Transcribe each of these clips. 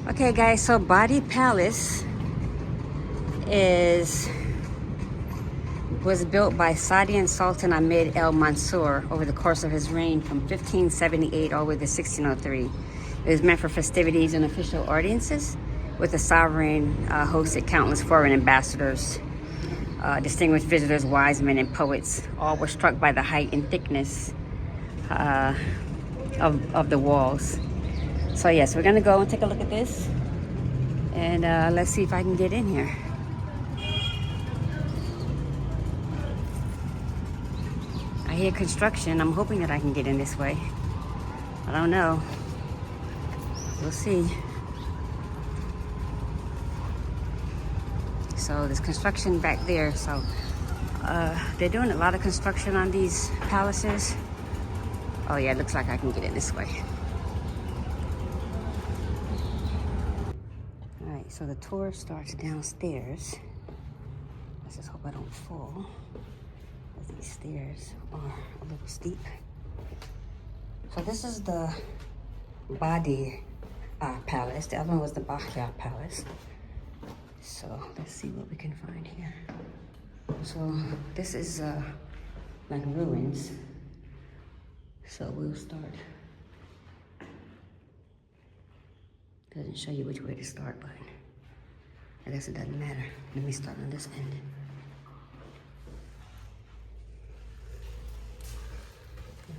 Okay guys, so Badia Palace was built by Saudi and Sultan Ahmed El Mansour over the course of his reign from 1578 all the way to 1603. It was meant for festivities and official audiences, with the sovereign hosted countless foreign ambassadors, distinguished visitors, wise men, and poets. All were struck by the height and thickness of the walls. So yes, we're gonna go and take a look at this, and let's see if I can get in here. I hear construction. I'm hoping that I can get in this way. I don't know. We'll see. So there's construction back there. So they're doing a lot of construction on these palaces. Oh yeah, it looks like I can get in this way. All right, so the tour starts downstairs. Let's just hope I don't fall. These stairs are a little steep. So this is the Badia Palace. The other one was the Badia Palace. So let's see what we can find here. So this is like ruins. So we'll start. Doesn't show you which way to start, but I guess it doesn't matter. Let me start on this end.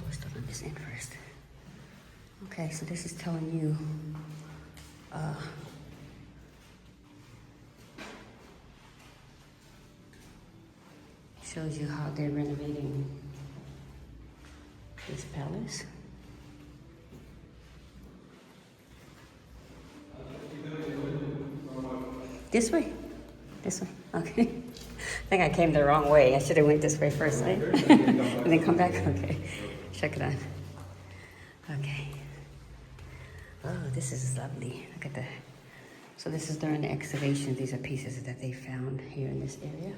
We'll start on this end first. Okay, so this is telling you shows you how they're renovating this palace. This way? This way, okay. I think I came the wrong way. I should have went this way first, right? And then come back, okay. Check it out. Okay. Oh, this is lovely. Look at that. So this is during the excavation. These are pieces that they found here in this area.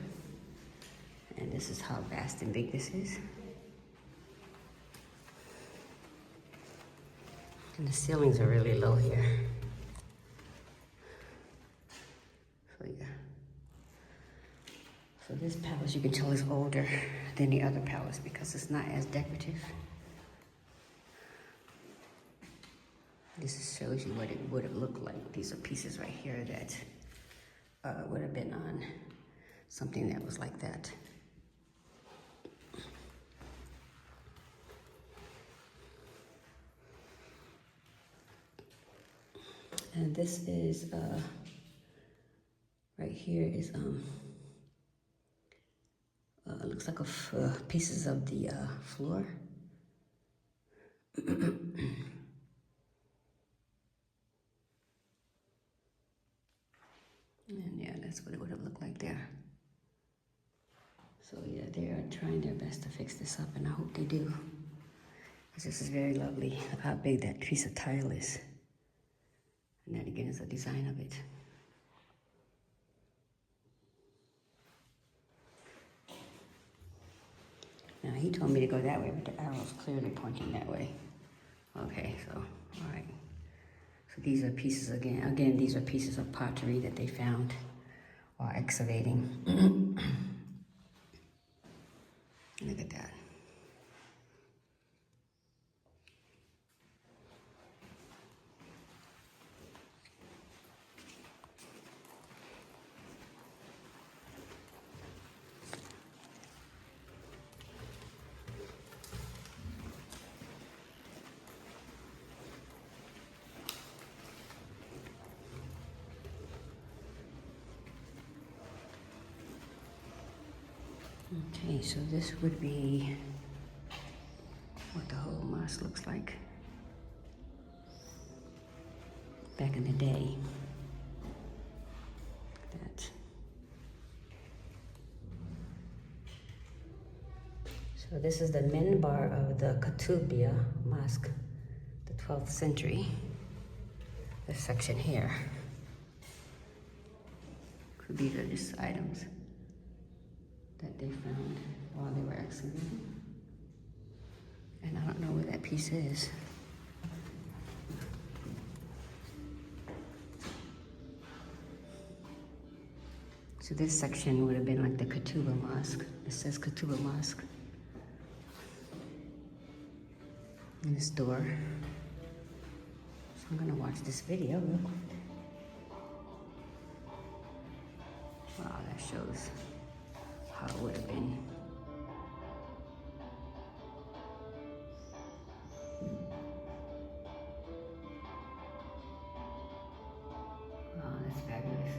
And this is how vast and big this is. And the ceilings are really low here. So yeah. So this palace, you can tell, is older than the other palace because it's not as decorative. This shows you what it would have looked like. These are pieces right here that would have been on something that was like that. And this is, right here is, looks like pieces of the floor. And yeah, that's what it would have looked like there. So yeah, they are trying their best to fix this up, and I hope they do. Because this is very lovely. Look how big that piece of tile is. And that again is the design of it. Now he told me to go that way, but the arrow's clearly pointing that way. Okay, so, all right. So these are pieces again, these are pieces of pottery that they found while excavating. Look at that. Okay, so this would be what the whole mosque looks like back in the day. That. So this is the minbar of the Qutubiyya Mosque, the 12th century. This section here. These are just items that they found while they were excavating. And I don't know where that piece is. So this section would have been like the Ketubah Mosque. It says Ketubah Mosque. And this door. So I'm gonna watch this video real quick. Wow, that shows how it would have been. Wow, that's fabulous.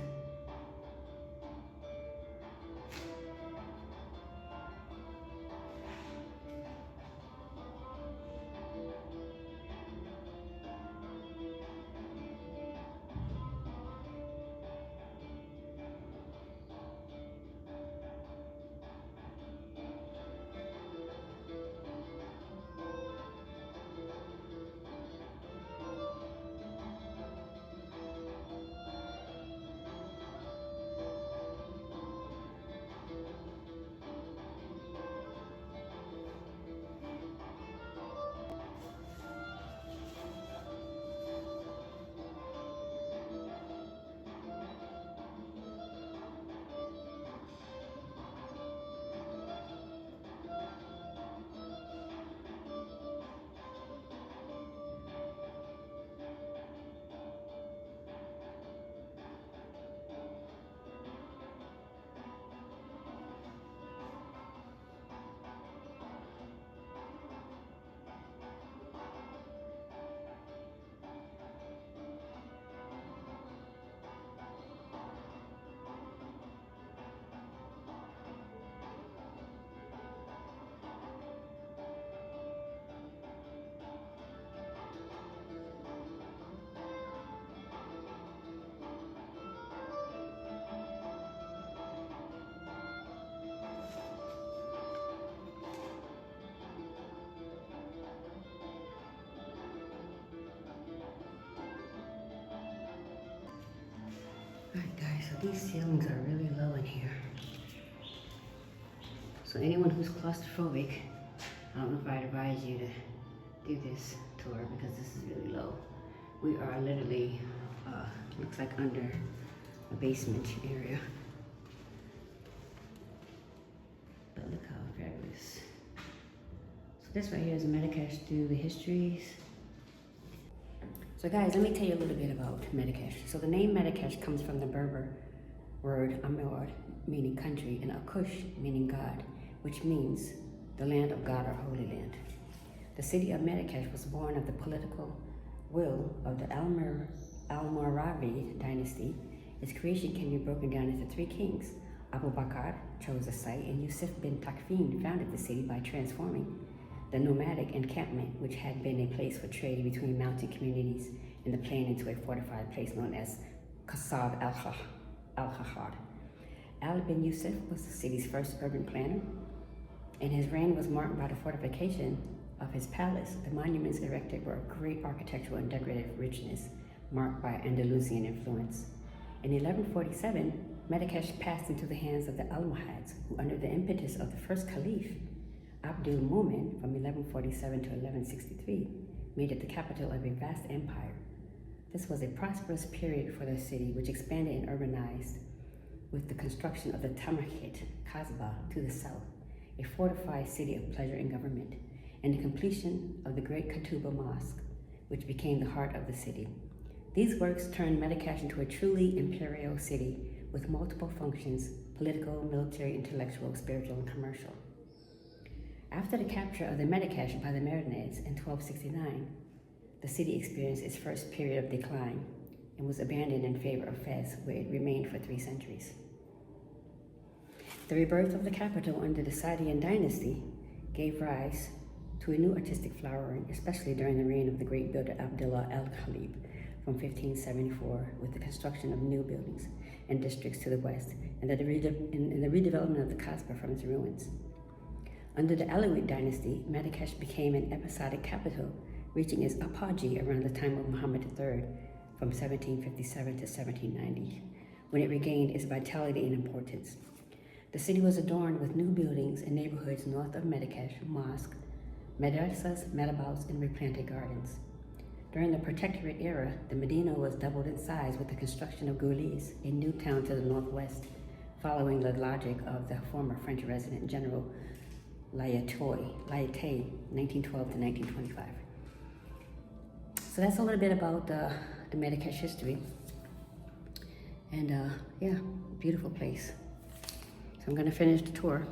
Alright guys, so these ceilings are really low in here. So anyone who's claustrophobic, I don't know if I'd advise you to do this tour because this is really low. We are literally, looks like under a basement area. But look how fabulous. So this right here is Marrakech through the histories. So guys, let me tell you a little bit about Marrakech. So the name Marrakech comes from the Berber word Amor, meaning country, and Akush, meaning God, which means the land of God or Holy Land. The city of Marrakech was born of the political will of the Almoravid dynasty. Its creation can be broken down into three kings. Abu Bakr chose the site, and Yusuf bin Takfin founded the city by transforming the nomadic encampment, which had been a place for trade between mountain communities in the plain, into a fortified place known as Qasab al-Khahad. Ali bin Yusuf was the city's first urban planner, and his reign was marked by the fortification of his palace. The monuments erected were of great architectural and decorative richness, marked by ANDA-LUCI influence. In 1147, Marrakech passed into the hands of the Almohads, who, under the impetus of the first caliph, Abdul-Mumin, from 1147 to 1163, made it the capital of a vast empire. This was a prosperous period for the city, which expanded and urbanized with the construction of the Tamarkit Kasbah to the south, a fortified city of pleasure and government, and the completion of the great Ketubah Mosque, which became the heart of the city. These works turned Marrakech into a truly imperial city with multiple functions: political, military, intellectual, spiritual, and commercial. After the capture of the Marrakech by the Marinades in 1269, the city experienced its first period of decline and was abandoned in favor of Fez, where it remained for 3 centuries. The rebirth of the capital under the Saadian dynasty gave rise to a new artistic flowering, especially during the reign of the great builder Abdullah al-Khalib from 1574, with the construction of new buildings and districts to the west, and the redevelopment of the Kasbah from its ruins. Under the Alawite dynasty, Marrakech became an episodic capital, reaching its apogee around the time of Muhammad III from 1757 to 1790, when it regained its vitality and importance. The city was adorned with new buildings and neighborhoods north of Marrakech, mosque, madrasas, madabouts, and replanted gardens. During the Protectorate era, the Medina was doubled in size with the construction of Goulis, a new town to the northwest, following the logic of the former French resident General Lyautey, 1912 to 1925. So that's a little bit about the Marrakech history. And yeah, beautiful place. So I'm gonna finish the tour.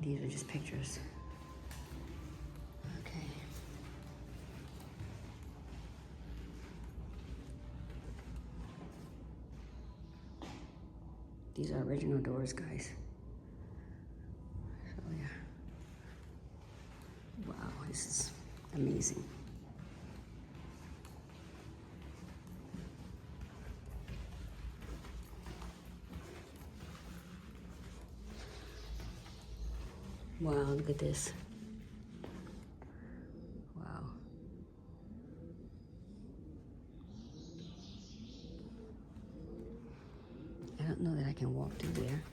These are just pictures. Okay. These are original doors, guys. So yeah. Wow, this is amazing. Wow, look at this. Wow. I don't know that I can walk through there.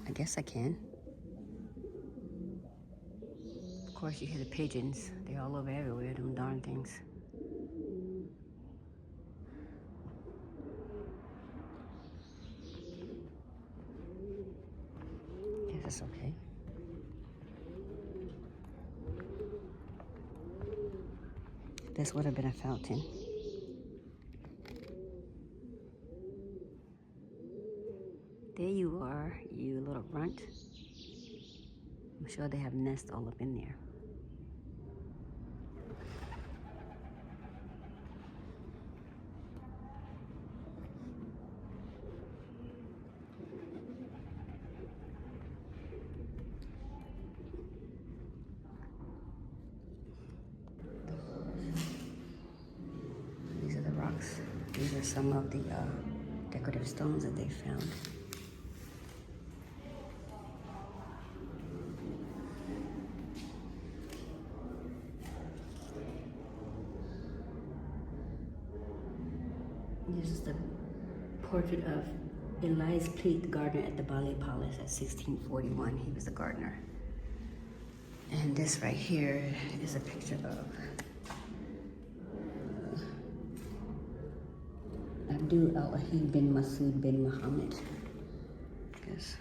I guess I can. Of course, you hear the pigeons. They're all over everywhere, them darn things. Guess it's okay. This would have been a fountain. There you are, you little runt. I'm sure they have nests all up in there. These are the rocks. These are some of the decorative stones that they found. This is the portrait of Elias Pleat, gardener at the Badia Palace at 1641. He was the gardener. And this right here is a picture of Abdul Al-Ahid bin Masoud bin Muhammad. Because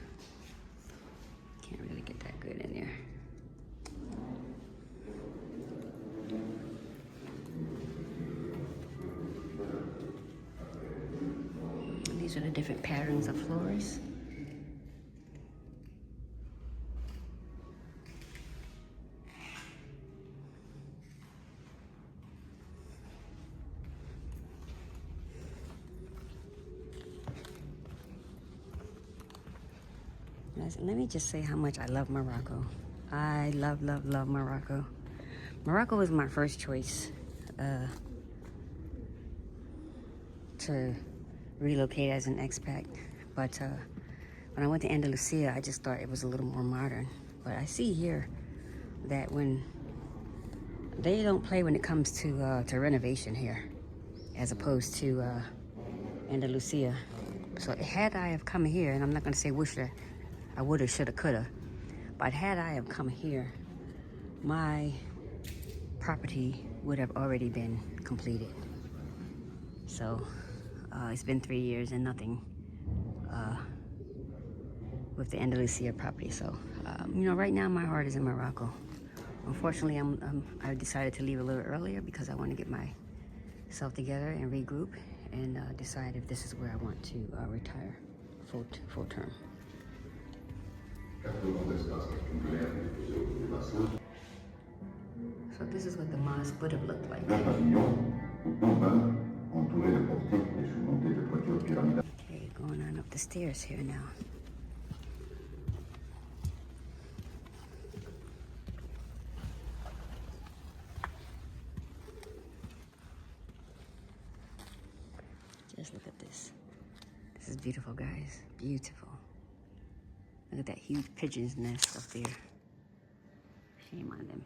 can't really get that good in there. These are the different patterns of floors. Let me just say how much I love Morocco. I love, love, love Morocco. Morocco was my first choice to relocate as an expat. But when I went to ANDA-LUCI, I just thought it was a little more modern. But I see here that when they don't play when it comes to renovation here, as opposed to ANDA-LUCI. So had I have come here, and I'm not going to say wish that I woulda, shoulda, coulda, but had I have come here, my property would have already been completed. So it's been 3 years and nothing with the ANDA-LUCI property. So you know, right now my heart is in Morocco. Unfortunately, I decided to leave a little earlier because I want to get myself together and regroup and decide if this is where I want to retire full term. So this is what the mosque would have looked like. Okay, going on up the stairs here now. Just look at this. This is beautiful, guys. Beautiful. Look at that huge pigeon's nest up there. Shame on them.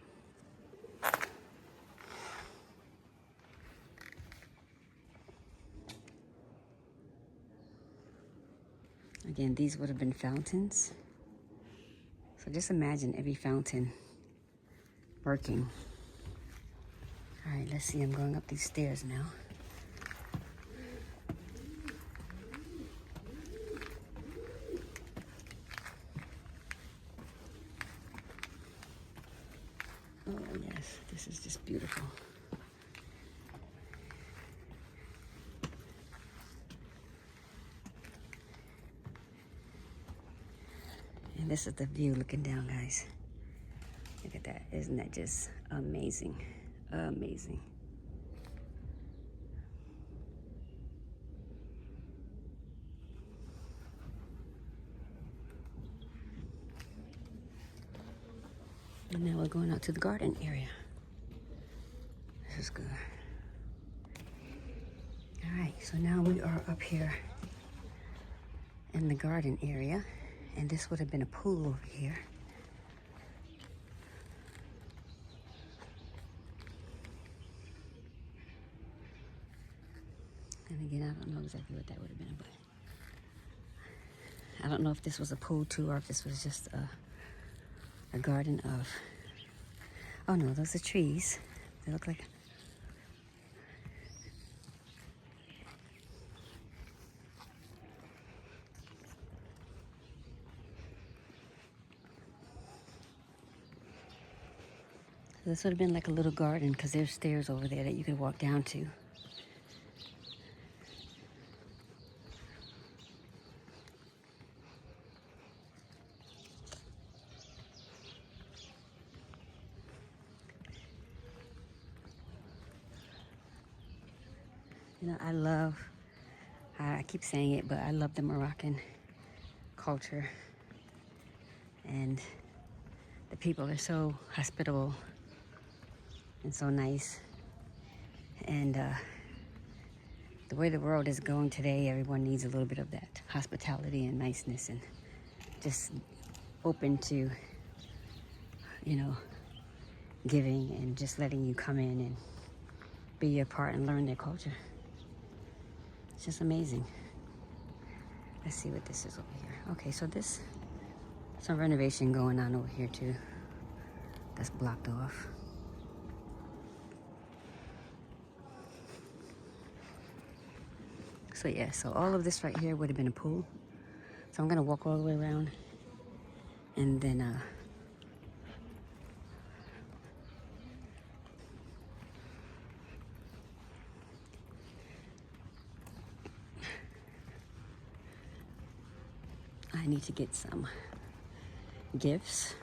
Again, these would have been fountains. So just imagine every fountain working. All right, let's see. I'm going up these stairs now. beautiful. And this is the view looking down, guys. Look at that. Isn't that just amazing? Amazing. And now we're going out to the garden area. This is good. All right, so now we are up here in the garden area, and this would have been a pool over here. And again, I don't know exactly what that would have been, but I don't know if this was a pool too, or if this was just a garden of, oh no, those are trees. They look like, this would have been like a little garden, because there's stairs over there that you could walk down to. You know, I keep saying it, but I love the Moroccan culture. And the people are so hospitable and so nice. And the way the world is going today, everyone needs a little bit of that hospitality and niceness, and just open to, you know, giving and just letting you come in and be a part and learn their culture. It's just amazing. Let's see what this is over here. Okay, so this, some renovation going on over here too. That's blocked off. So yeah, so all of this right here would have been a pool. So I'm gonna walk all the way around, and then I need to get some gifts.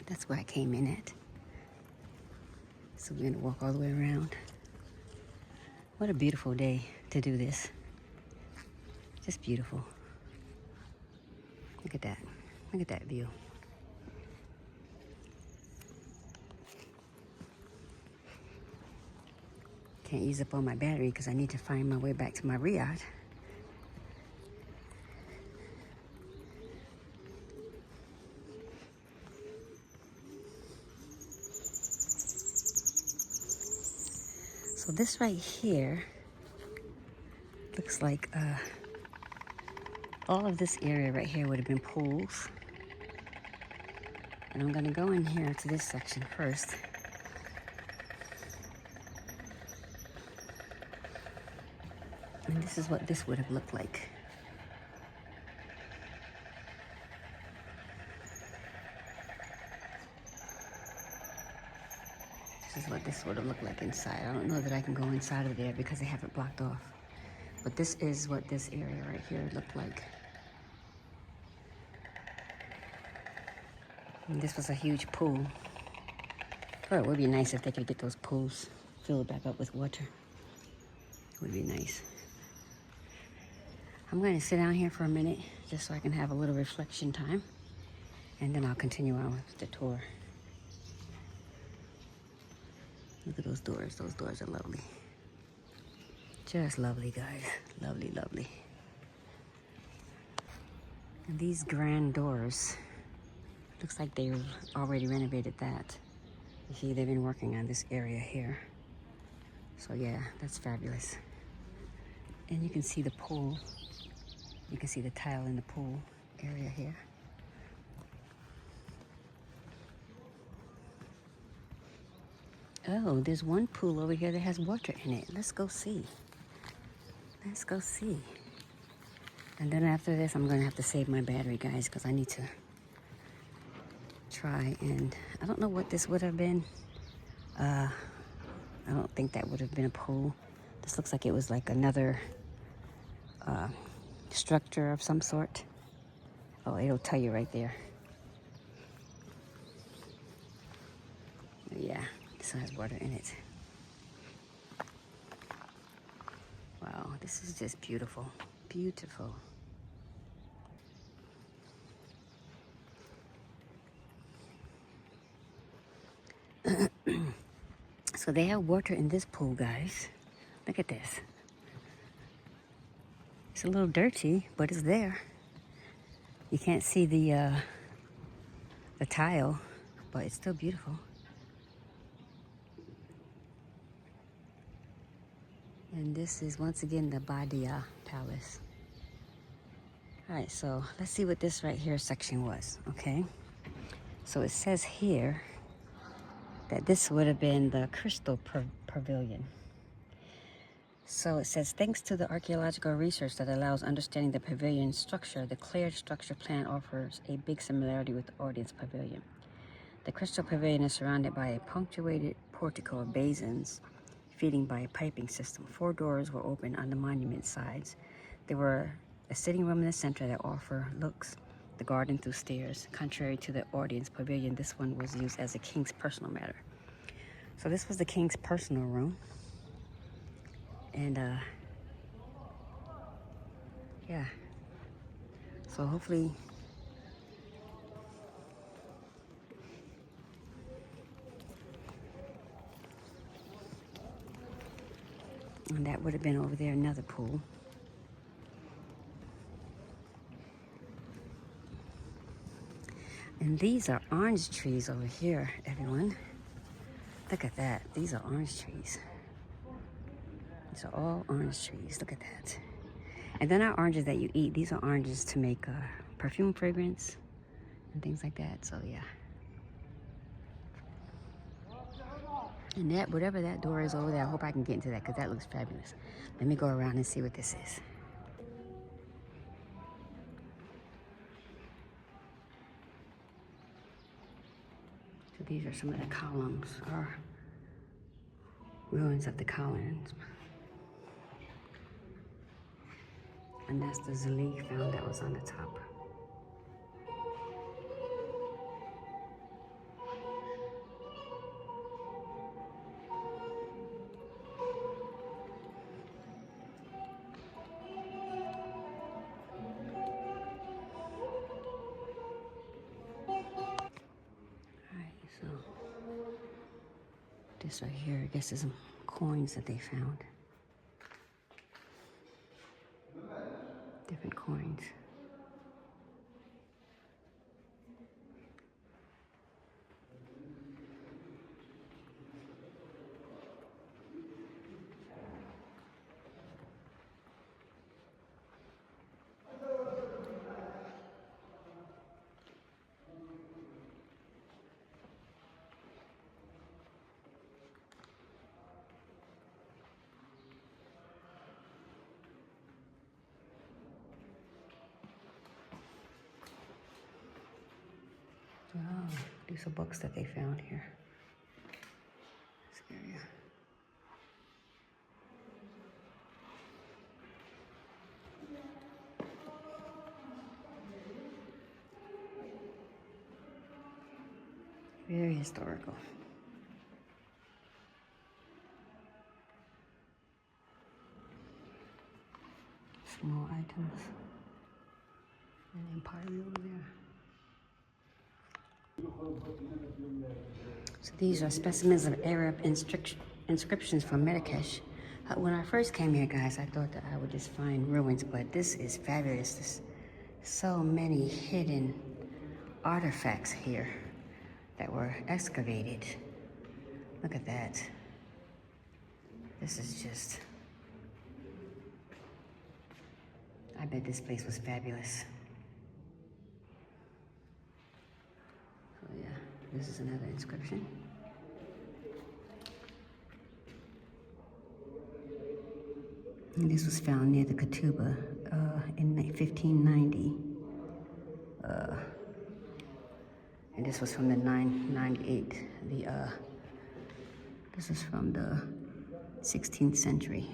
That's where I came in at. So we're gonna walk all the way around. What a beautiful day to do this. Just beautiful. Look at that. Look at that view. Can't use up all my battery because I need to find my way back to my Riyadh. So this right here looks like all of this area right here would have been pools. And I'm gonna go in here to this section first. And this is what this would have looked like. This is what this would have looked like inside. I don't know that I can go inside of there because they have it blocked off. But this is what this area right here looked like. And this was a huge pool. Oh, it would be nice if they could get those pools filled back up with water. It would be nice. I'm going to sit down here for a minute just so I can have a little reflection time. And then I'll continue on with the tour. Look at those doors. Those doors are lovely. Just lovely, guys. Lovely, lovely. And these grand doors, looks like they've already renovated that. You see, they've been working on this area here. So yeah, that's fabulous. And you can see the pool. You can see the tile in the pool area here. Oh, there's one pool over here that has water in it. Let's go see. Let's go see. And then after this, I'm gonna have to save my battery, guys, because I need to try and, I don't know what this would have been. I don't think that would have been a pool. This looks like it was like another structure of some sort. Oh, it'll tell you right there. Yeah, this one has water in it. Wow, this is just beautiful. Beautiful. So they have water in this pool, guys. Look at this. It's a little dirty, but it's there. You can't see the tile, but it's still beautiful. And this is once again the Badia Palace. All right, so let's see what this right here section was, okay? So it says here that this would have been the Crystal Pavilion. So it says, thanks to the archaeological research that allows understanding the pavilion structure, the cleared structure plan offers a big similarity with the audience pavilion. The Crystal Pavilion is surrounded by a punctuated portico of basins feeding by a piping system. 4 doors were open on the monument sides. There were a sitting room in the center that offer looks the garden through stairs. Contrary to the audience pavilion, this one was used as a king's personal matter. So this was the king's personal room. And yeah, so hopefully and that would have been over there another pool. And these are orange trees over here, everyone. Look at that. These are orange trees. These are all orange trees. Look at that. And they're not oranges that you eat. These are oranges to make perfume fragrance and things like that. So yeah. And that, whatever that door is over there, I hope I can get into that because that looks fabulous. Let me go around and see what this is. So these are some of the columns or ruins of the columns. And that's the Zalik found that was on the top. So this right here, I guess, is some coins that they found. Different coins. Oh, these are books that they found here. This area. Very historical. Small items. And then pottery over there. So these are specimens of Arab inscriptions from Marrakech. When I first came here, guys, I thought that I would just find ruins, but this is fabulous. There's so many hidden artifacts here that were excavated. Look at that. This is just, I bet this place was fabulous. So yeah, this is another inscription. And this was found near the Ketubah in 1590. And this was from the 998, This is from the 16th century.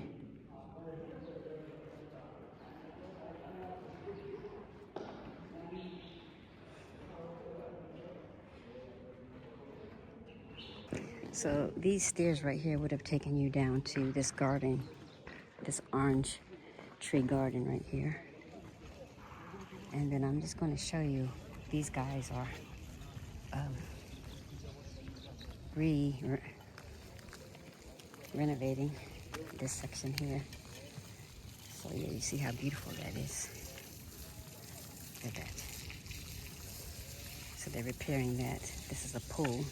So these stairs right here would have taken you down to this garden, this orange tree garden right here. And then I'm just going to show you, these guys are renovating this section here. So yeah, you see how beautiful that is. Look at that. So they're repairing that. This is a pool.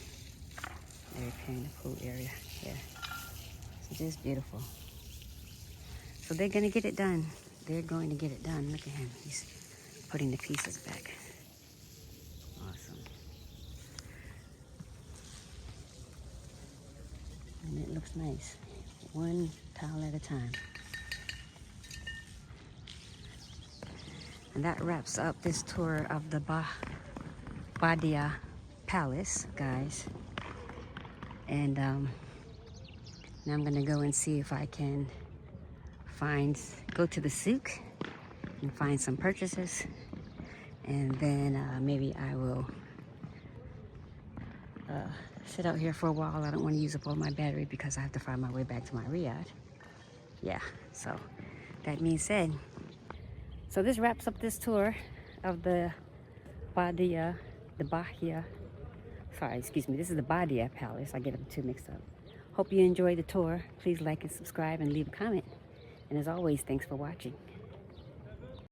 They're repairing the pool area here. So just beautiful. So they're gonna get it done. They're going to get it done. Look at him. He's putting the pieces back. Awesome. And it looks nice. One tile at a time. And that wraps up this tour of the Badia Palace, guys. And now I'm gonna go and see if I can go to the souk and find some purchases. And then maybe I will sit out here for a while. I don't want to use up all my battery because I have to find my way back to my Riyadh. Yeah, so that being said, so this wraps up this tour of the Badia Palace. I get them two mixed up. Hope you enjoyed the tour. Please like and subscribe and leave a comment. And as always, thanks for watching.